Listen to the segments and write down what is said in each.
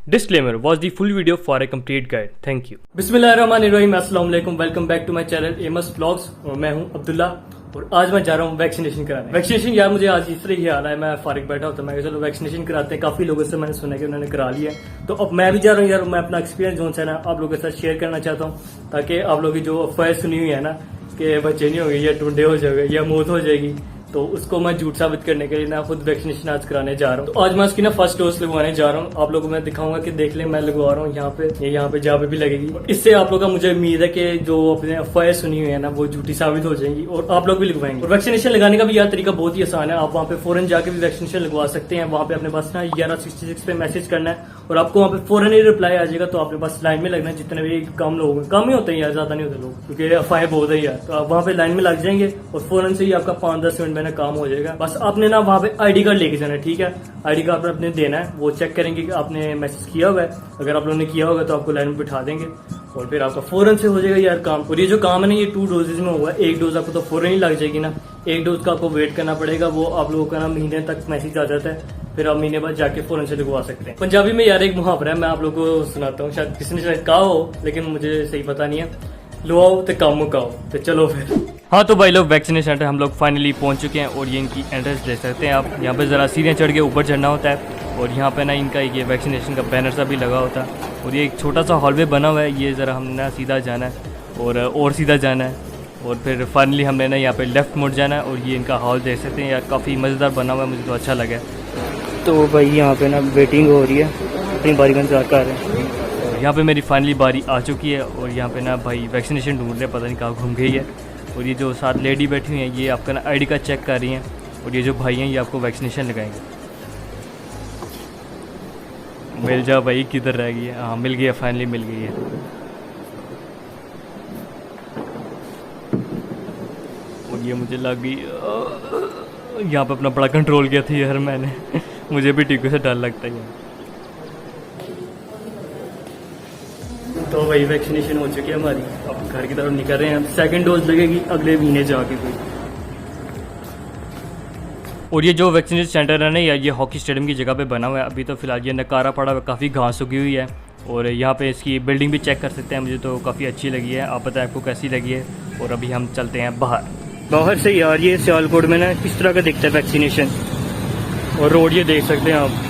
Disclaimer was the full video for a complete guide. Thank you. बिस्मिल्लाहिर्रहमानिर्रहीम, अस्सलाम वालेकुम, welcome back to my channel MS vlogs और मैं हूं अब्दुल्ला और आज मैं जा रहा हूं वैक्सीनेशन कराने। वैक्सीनेशन यार मुझे आज इस तरह ही आ रहा है, मैं फारिग बैठा होता, मैं चलो वैक्सीनेशन कराते हैं। काफी लोगों से मैंने सुना कि उन्होंने करा लिया है, तो अब मैं भी जा रहा हूं यार। मैं अपना एक्सपीरियंस जो है ना आप लोगों के साथ शेयर करना चाहता हूँ, ताकि आप लोगों की जो अफवाह सुनी हुई है ना कि बच्चे नहीं होंगे या टुंडे हो जाएंगे या मौत हो जाएगी, तो उसको मैं झूठ साबित करने के लिए ना खुद वैक्सीनेशन आज कराने जा रहा हूँ। तो आज मैं उसकी ना फर्स्ट डोज लगवाने जा रहा हूँ। आप लोगों को मैं दिखाऊंगा कि देख ले मैं लगवा रहा हूँ यहाँ पे जहाँ पे भी लगेगी। इससे आप लोगों का मुझे उम्मीद है कि जो अपने अफवाहें सुनी हुई है ना वो झूठी साबित हो जाएंगी और आप लोग भी लगवाएंगे। और वैक्सीनेशन लगाने का भी यार तरीका बहुत ही आसान है। आप वहाँ पे फौरन जाके भी वैक्सीनेशन लगवा सकते हैं। वहाँ पे अपने पास ना 1166 पे मैसेज करना है और आपको वहाँ पे फौरन ही रिप्लाई आ जाएगा। तो आपके पास लाइन में लगना है। जितने भी कम लोग कम ही होते हैं यार, ज्यादा नहीं होते लोग, क्योंकि अफवाहें बहुत है यार। तो आप वहाँ पे लाइन में लग जाएंगे और फौरन से ही आपका 5-10 मिनट में काम हो जाएगा। बस आपने ना वहाँ पे आईडी कार्ड लेके जाना है, ठीक है। आईडी कार्ड अपने देना है, वो चेक करेंगे कि आपने मैसेज किया हुआ है। अगर आप लोगों ने किया होगा तो आपको लाइन में बिठा देंगे और फिर आपका फौरन से हो जाएगा यार काम। और ये जो काम है ना ये 2 डोजेज में हुआ है। 1 डोज आपको तो फौरन ही लग जाएगी ना, 1 डोज का आपको वेट करना पड़ेगा। वो आप लोगों का ना महीने तक मैसेज आ जाता है, फिर आप महीने बाद जाके फौरन से लगवा सकते हैं। पंजाबी में यार एक मुहावरा है, मैं आप लोगों को सुनाता हूँ, शायद किसी ने शायद कहा हो लेकिन मुझे सही पता नहीं है। लुआओ तो काम मुकाओ। तो चलो फिर। हाँ तो भाई लोग वैक्सीनेशन सेंटर हम लोग फाइनली पहुंच चुके हैं और ये इनकी एंट्रेंस देख सकते हैं आप। यहाँ पे ज़रा सीढ़ियाँ चढ़ के ऊपर चढ़ना होता है और यहाँ पे ना इनका ये वैक्सीनेशन का बैनर सा भी लगा होता है और ये एक छोटा सा हॉलवे बना हुआ है। ये ज़रा हमने ना सीधा जाना है और सीधा जाना है और फिर फाइनली हमने ना यहाँ पे लेफ़्ट मुड़ जाना है। और ये इनका हॉल देख सकते हैं यार, काफ़ी मज़ेदार बना हुआ है, मुझे तो अच्छा लगा। तो भाई यहाँ पे ना वेटिंग हो रही है, अपनी बारी का इंतजार कर रहे हैं। यहाँ पे मेरी फाइनली बारी आ चुकी है और यहाँ पे ना भाई वैक्सीनेशन ढूंढ रहे, पता नहीं कहाँ घूम गई है। और ये जो साथ लेडी बैठी हुई हैं ये आपका ना आईडी कार्ड चेक कर रही हैं और ये जो भाई हैं ये आपको वैक्सीनेशन लगाएंगे। मिल जा भाई, किधर रह गई है? हाँ मिल गई है, फाइनली मिल गई है। और ये मुझे लग गई, यहाँ पे अपना बड़ा कंट्रोल किया था यार मैंने मुझे भी टीकों से डर लगता है। तो वही वैक्सीनेशन हो चुकी है हमारी, अब घर की तरफ निकल रहे हैं। सेकंड डोज लगेगी अगले महीने जाके कोई। और ये जो वैक्सीनेशन सेंटर है ना ये हॉकी स्टेडियम की जगह पे बना हुआ है। अभी तो फिलहाल ये नकारा पड़ा हुआ है, काफ़ी घास उगी हुई है। और यहाँ पे इसकी बिल्डिंग भी चेक कर सकते हैं, मुझे तो काफ़ी अच्छी लगी है। आप बताएं आपको कैसी लगी है। और अभी हम चलते हैं बाहर से यार। ये सियालकोट में ना किस तरह का दिखता है वैक्सीनेशन, और रोड ये देख सकते हैं आप।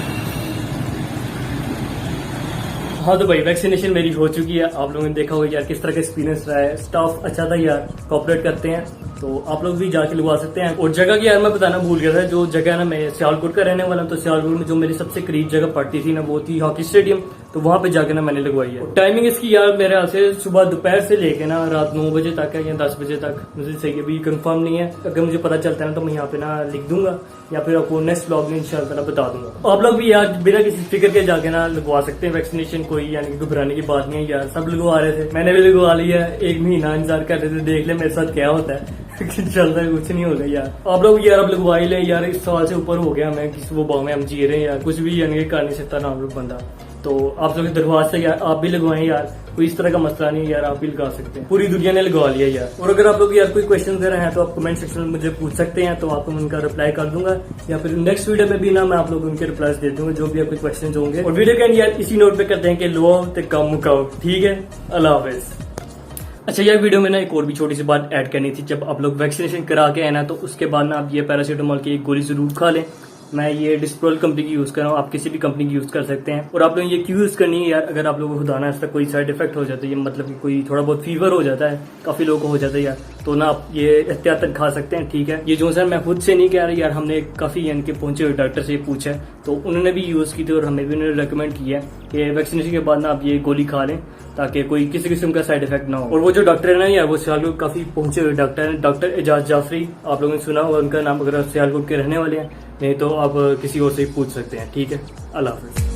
हाँ तो भाई वैक्सीनेशन मेरी हो चुकी है। आप लोगों ने देखा होगा यार किस तरह का एक्सपीरियंस रहा है। स्टाफ अच्छा था यार, कोऑपरेट करते हैं, तो आप लोग भी जाके लगवा सकते हैं। और जगह की यार मैं बताना भूल गया था, जो जगह ना मैं सियालकोट का रहने वाला हूं, तो सियालकोट में जो मेरी सबसे करीब जगह पड़ती थी ना वो थी हॉकी स्टेडियम। तो वहां पे जाके ना मैंने लगवाई है। टाइमिंग इसकी यार मेरे ख्याल से सुबह दोपहर से लेके ना रात 9 बजे तक है या 10 बजे तक, मुझे सही अभी कंफर्म नहीं है। अगर मुझे पता चलता है ना तो मैं यहाँ पे ना लिख दूंगा या फिर आपको नेक्स्ट व्लॉग में इंशाल्लाह बता दूंगा। आप लोग भी यार बिना किसी फिक्र के जाके ना लगवा सकते हैं वैक्सीनेशन। कोई यानी कि घबराने की बात नहीं है यार, सब लगवा रहे थे, मैंने भी लगवा लिया है। 1 महीना इंतजार कर रहे थे, देख ले मेरे साथ क्या होता है चलता है, कुछ नहीं होगा यार। आप लोग यार अब लगवा ही ले यार, इस सवाल से ऊपर हो गया मैं, किस वो गाँव में हम जी रहे हैं यार, कुछ भी यानी कि कर नहीं सकता ना हम लोग बंदा। तो आप लोग दरख्वास्त है यार, आप भी लगवाएं यार, कोई इस तरह का मसला नहीं है यार, आप भी लगा सकते हैं। पूरी दुनिया ने लगवा लिया यार। और अगर आप लोग यार कोई क्वेश्चन दे रहे हैं तो आप कमेंट सेक्शन में मुझे पूछ सकते हैं, तो आपको उनका रिप्लाई कर दूंगा, या फिर नेक्स्ट वीडियो में भी ना मैं आप लोगों को उनके रिप्लाई दे दूंगा जो भी आपके क्वेश्चन होंगे। और वीडियो के एंड यार इसी नोट पे करते हैं कि लो तो कम मुकाओ, ठीक है। अल्लाह हाफिज। अच्छा यार वीडियो में ना एक और भी छोटी सी बात ऐड करनी थी। जब आप लोग वैक्सीनेशन करा के आए ना तो उसके बाद ना आप ये पैरासीटामोल की एक गोली जरूर खा लें। मैं ये डिस्प्रोल कंपनी की यूज कर रहा हूँ, आप किसी भी कंपनी की यूज कर सकते हैं। और आप लोग ये क्यों यूज करनी है यार, अगर आप लोगों को खुदा ना इसका कोई साइड इफेक्ट हो जाता है, मतलब कि कोई थोड़ा बहुत फीवर हो जाता है, काफी लोगों को हो जाता है यार, तो ना आप ये एहतियातन खा सकते हैं, ठीक है। ये जो सर मैं खुद से नहीं कह रहा यार, हमने काफी यानी कि पहुंचे हुए डॉक्टर से पूछा तो उन्होंने भी यूज की थी और हमें भी उन्होंने रिकमेंड किया कि वैक्सीनेशन के बाद ना आप ये गोली खा लें ताकि कोई किसी किस्म का साइड इफेक्ट ना हो। और वो जो डॉक्टर है ना यार वो सियालकोट काफी पहुंचे हुए डॉक्टर है, डॉक्टर एजाज जाफरी। आप लोगों ने सुना होगा उनका नाम, अगर आप सियालकोट के रहने वाले हैं, नहीं तो आप किसी और से ही पूछ सकते हैं, ठीक है। अल्लाह हाफिज।